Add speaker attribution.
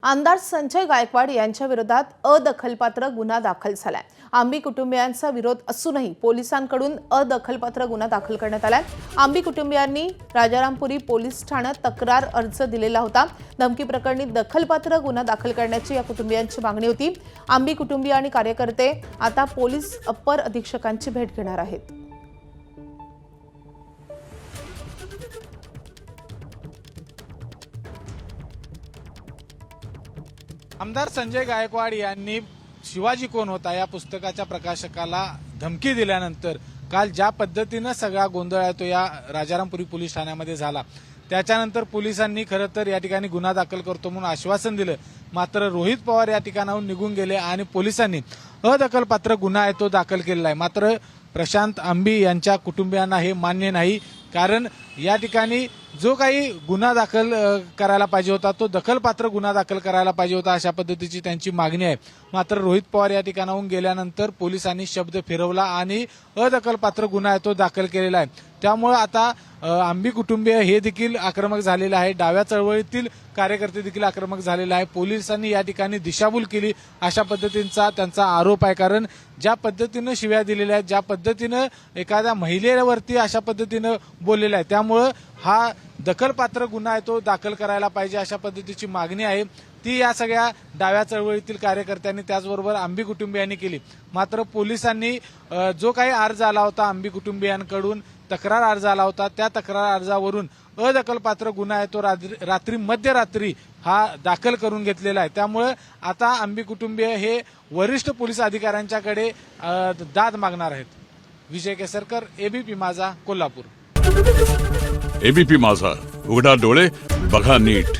Speaker 1: आमदार संजय गायकवाड यांच्या विरोधात अदखलपात्र गुन्हा दाखल झालाय। आंबी कुटुंबियांचा विरोध असूनही पोलिसांकडून अदखलपात्र गुन्हा दाखल करण्यात आलाय। आंबी कुटुंबियांनी राजारामपुरी पोलीस ठाण्यात तक्रार अर्ज दिलेला होता। धमकी प्रकरणी दखलपात्र गुन्हा दाखल करण्याची या कुटुंबियांची मागणी होती। आंबी कुटुंबीय आणि कार्यकर्ते आता पोलीस अप्पर अधीक्षकांची भेट घेणार आहेत।
Speaker 2: आमदार संजय गायकवाड यांनी शिवाजी कोण होता या पुस्तकाच्या प्रकाशकाला धमकी दिल्यानंतर काल ज्या पद्धतीने सगळा गोंधळ आहे तो या राजारामपुरी पोलीस ठाण्यामध्ये झाला, त्याच्यानंतर पोलिसांनी खरं तर या ठिकाणी गुन्हा दाखल करतो म्हणून आश्वासन दिलं। मात्र रोहित पवार या ठिकाणाहून निघून गेले आणि पोलिसांनी अदखलपात्र गुन्हा आहे तो दाखल केलेला आहे। मात्र प्रशांत आंबी यांच्या कुटुंबियांना हे मान्य नाही, कारण या ठिकाणी जो काही गुन्हा दाखल करायला पाहिजे होता तो दखलपात्र गुन्हा दाखल करायला पाहिजे होता, अशा पद्धतीची त्यांची मागणी आहे। मात्र रोहित पवार या ठिकाणाहून गेल्यानंतर पोलिसांनी शब्द फिरवला आणि अदखलपात्र गुन्हा आहे तो दाखल केलेला आहे। त्यामुळे आता आंबी कुटुंबीय हे देखील आक्रमक झालेले आहे। डाव्या चळवळीतील कार्यकर्ते देखील आक्रमक झालेले आहे। पोलिसांनी या ठिकाणी दिशाभूल केली अशा पद्धतीचा त्यांचा आरोप आहे, कारण ज्या पद्धतीने शिव्या दिलेल्या आहेत, ज्या पद्धतीने एखाद्या महिलेवरती अशा पद्धतीने बोललेला आहे, त्यामुळे हा दखलपात्र गुन्हा आहे तो दाखल करायला पाहिजे अशा पद्धतीची मागणी आहे। ती या सगळ्या डाव्या चळवळीतील कार्यकर्त्यांनी त्याचबरोबर आंबी कुटुंबियांनी केली। मात्र पोलिसांनी जो काही अर्ज आला होता आंबी कुटुंबियांकडून, तक्रार अर्ज आला होता, त्या तक्रार अर्जावरून अदखलपात्र गुन्हा आहे तो रात्री मध्यरात्री हा दाखल करून घेतलेला आहे। त्यामुळे आता आंबी कुटुंबीय हे वरिष्ठ पोलीस अधिकाऱ्यांच्याकडे दाद मागणार आहेत। विजय केसरकर, एबीपी माझा, कोल्हापूर।
Speaker 3: एबीपी माझा, उघडा डोळे बघा नीट।